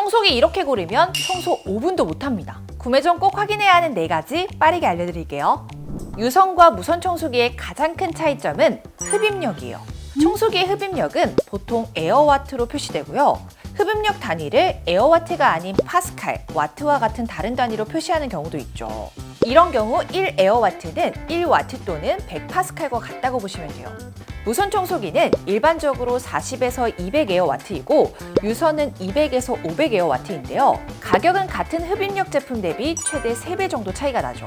청소기 이렇게 고르면 청소 5분도 못합니다. 구매 전 꼭 확인해야 하는 4가지 빠르게 알려드릴게요. 유선과 무선 청소기의 가장 큰 차이점은 흡입력이에요. 청소기의 흡입력은 보통 에어와트로 표시되고요. 흡입력 단위를 에어와트가 아닌 파스칼, 와트와 같은 다른 단위로 표시하는 경우도 있죠. 이런 경우 1에어와트는 1와트 또는 100파스칼과 같다고 보시면 돼요. 무선 청소기는 일반적으로 40에서 200에어와트이고 유선은 200에서 500에어와트인데요. 가격은 같은 흡입력 제품 대비 최대 3배 정도 차이가 나죠.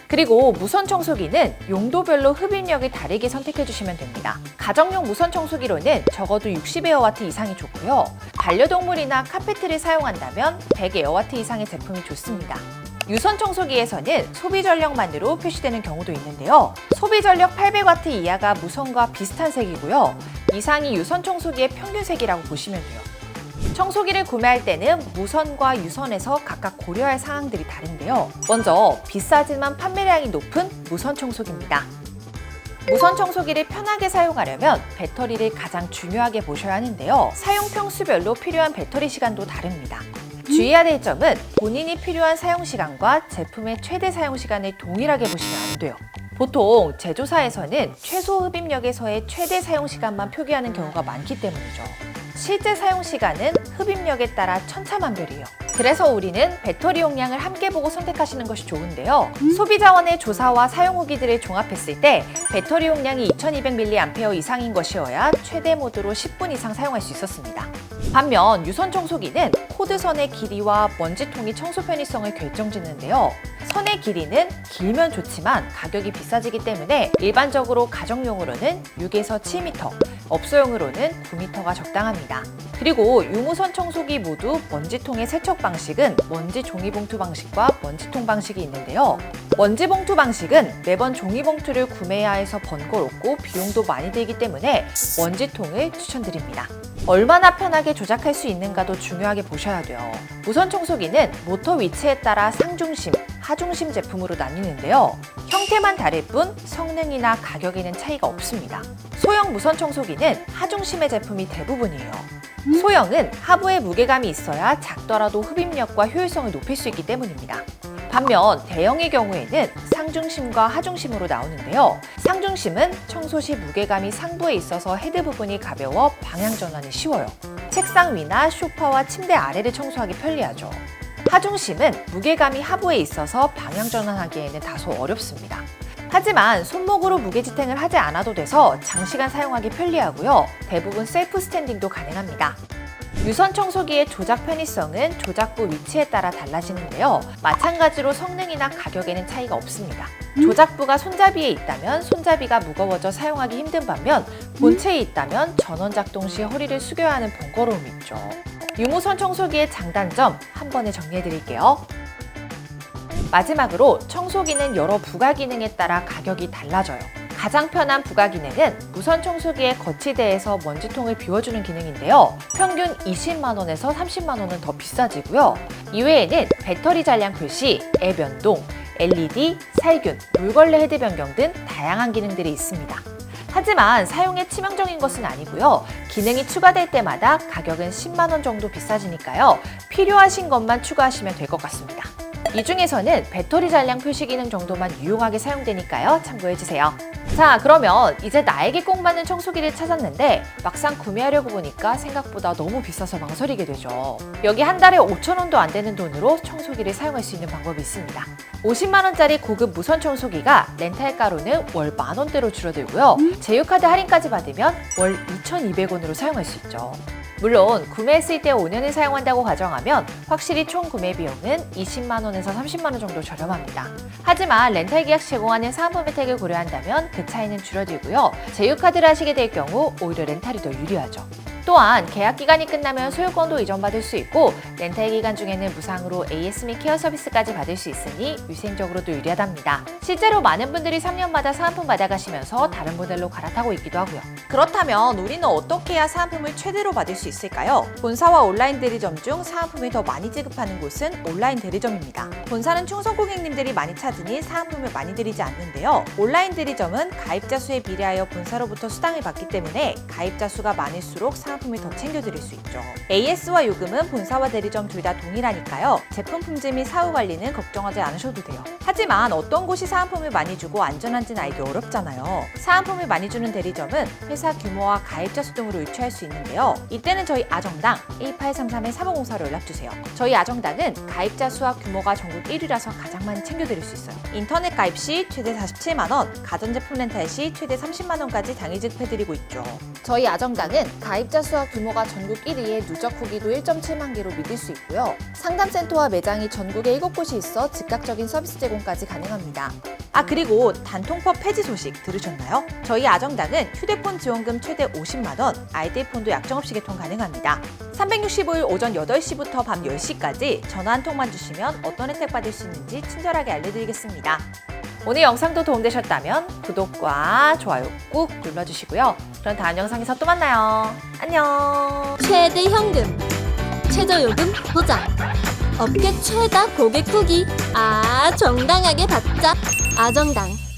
그리고 무선 청소기는 용도별로 흡입력을 다르게 선택해 주시면 됩니다. 가정용 무선 청소기로는 적어도 60에어와트 이상이 좋고요. 반려동물이나 카페트를 사용한다면 100에어와트 이상의 제품이 좋습니다. 유선 청소기에서는 소비 전력만으로 표시되는 경우도 있는데요. 소비 전력 800와트 이하가 무선과 비슷한 색이고요. 이상이 유선 청소기의 평균 색이라고 보시면 돼요. 청소기를 구매할 때는 무선과 유선에서 각각 고려할 사항들이 다른데요. 먼저 비싸지만 판매량이 높은 무선 청소기입니다. 무선 청소기를 편하게 사용하려면 배터리를 가장 중요하게 보셔야 하는데요. 사용 평수별로 필요한 배터리 시간도 다릅니다. 주의해야 될 점은 본인이 필요한 사용 시간과 제품의 최대 사용 시간을 동일하게 보시면 안 돼요. 보통 제조사에서는 최소 흡입력에서의 최대 사용 시간만 표기하는 경우가 많기 때문이죠. 실제 사용 시간은 흡입력에 따라 천차만별이에요. 그래서 우리는 배터리 용량을 함께 보고 선택하시는 것이 좋은데요. 소비자원의 조사와 사용 후기들을 종합했을 때 배터리 용량이 2200mAh 이상인 것이어야 최대 모드로 10분 이상 사용할 수 있었습니다. 반면 유선 청소기는 코드선의 길이와 먼지통이 청소 편의성을 결정짓는데요. 선의 길이는 길면 좋지만 가격이 비싸지기 때문에 일반적으로 가정용으로는 6에서 7m, 업소용으로는 9m가 적당합니다. 그리고 유무선 청소기 모두 먼지통의 세척 방식은 먼지 종이봉투 방식과 먼지통 방식이 있는데요. 먼지봉투 방식은 매번 종이봉투를 구매해야 해서 번거롭고 비용도 많이 들기 때문에 먼지통을 추천드립니다. 얼마나 편하게 조작할 수 있는가도 중요하게 보셔야 돼요. 무선 청소기는 모터 위치에 따라 상중심, 하중심 제품으로 나뉘는데요. 형태만 다를 뿐 성능이나 가격에는 차이가 없습니다. 소형 무선 청소기는 하중심의 제품이 대부분이에요. 소형은 하부에 무게감이 있어야 작더라도 흡입력과 효율성을 높일 수 있기 때문입니다. 반면 대형의 경우에는 상중심과 하중심으로 나오는데요. 상중심은 청소 시 무게감이 상부에 있어서 헤드 부분이 가벼워 방향 전환이 쉬워요. 책상 위나 소파와 침대 아래를 청소하기 편리하죠. 하중심은 무게감이 하부에 있어서 방향 전환하기에는 다소 어렵습니다. 하지만 손목으로 무게지탱을 하지 않아도 돼서 장시간 사용하기 편리하고요. 대부분 셀프 스탠딩도 가능합니다. 유선 청소기의 조작 편의성은 조작부 위치에 따라 달라지는데요. 마찬가지로 성능이나 가격에는 차이가 없습니다. 조작부가 손잡이에 있다면 손잡이가 무거워져 사용하기 힘든 반면 본체에 있다면 전원 작동 시 허리를 숙여야 하는 번거로움이 있죠. 유무선 청소기의 장단점 한 번에 정리해 드릴게요. 마지막으로 청소기는 여러 부가 기능에 따라 가격이 달라져요. 가장 편한 부가 기능은 무선 청소기의 거치대에서 먼지통을 비워주는 기능인데요. 평균 20만 원에서 30만 원은 더 비싸지고요. 이외에는 배터리 잔량 표시, 애 변동, LED, 살균, 물걸레 헤드 변경 등 다양한 기능들이 있습니다. 하지만 사용에 치명적인 것은 아니고요. 기능이 추가될 때마다 가격은 10만 원 정도 비싸지니까요. 필요하신 것만 추가하시면 될 것 같습니다. 이 중에서는 배터리 잔량 표시 기능 정도만 유용하게 사용되니까요. 참고해주세요. 자, 그러면 이제 나에게 꼭 맞는 청소기를 찾았는데 막상 구매하려고 보니까 생각보다 너무 비싸서 망설이게 되죠. 여기 한 달에 5,000원도 안 되는 돈으로 청소기를 사용할 수 있는 방법이 있습니다. 50만 원짜리 고급 무선 청소기가 렌탈가로는 월 10,000원대로 줄어들고요. 제휴카드 할인까지 받으면 월 2,200원으로 사용할 수 있죠. 물론 구매했을 때 5년을 사용한다고 가정하면 확실히 총 구매 비용은 20만 원에서 30만 원 정도 저렴합니다. 하지만 렌탈 계약 시 제공하는 사은품 혜택을 고려한다면 그 차이는 줄어들고요. 제휴카드를 하시게 될 경우 오히려 렌탈이 더 유리하죠. 또한 계약 기간이 끝나면 소유권도 이전받을 수 있고 렌탈 기간 중에는 무상으로 AS 및 케어 서비스까지 받을 수 있으니 위생적으로도 유리하답니다. 실제로 많은 분들이 3년마다 사은품 받아가시면서 다른 모델로 갈아타고 있기도 하고요. 그렇다면 우리는 어떻게 해야 사은품을 최대로 받을 수 있을까요? 본사와 온라인 대리점 중 사은품을 더 많이 지급하는 곳은 온라인 대리점입니다. 본사는 충성 고객님들이 많이 찾으니 사은품을 많이 드리지 않는데요. 온라인 대리점은 가입자 수에 비례하여 본사로부터 수당을 받기 때문에 가입자 수가 많을수록 사은품을 상품을 더 챙겨드릴 수 있죠. AS와 요금은 본사와 대리점 둘 다 동일하니까요. 제품 품질 및 사후 관리는 걱정하지 않으셔도 돼요. 하지만 어떤 곳이 사은품을 많이 주고 안전한지는 알기 어렵잖아요. 사은품을 많이 주는 대리점은 회사 규모와 가입자 수 등으로 유추할 수 있는데요. 이때는 저희 아정당 1833-3504로 연락주세요. 저희 아정당은 가입자 수와 규모가 전국 1위라서 가장 많이 챙겨드릴 수 있어요. 인터넷 가입 시 최대 47만 원, 가전제품 렌탈 시 최대 30만 원까지 당일 지급해드리고 있죠. 저희 아정당은 가입자 수와 규모가 전국 1위에 누적 후기도 1.7만 개로 믿을 수 있고요. 상담센터와 매장이 전국에 7곳이 있어 즉각적인 서비스 제공까지 가능합니다. 그리고 단통법 폐지 소식 들으셨나요? 저희 아정당은 휴대폰 지원금 최대 50만 원, 아이디폰도 약정 없이 개통 가능합니다. 365일 오전 8시부터 밤 10시까지 전화 한 통만 주시면 어떤 혜택 받을 수 있는지 친절하게 알려드리겠습니다. 오늘 영상도 도움되셨다면 구독과 좋아요 꾹 눌러주시고요. 그럼 다음 영상에서 또 만나요. 안녕. 최대 현금, 최저 요금 보장, 업계 최다 고객 후기. 정당하게 받자. 아정당.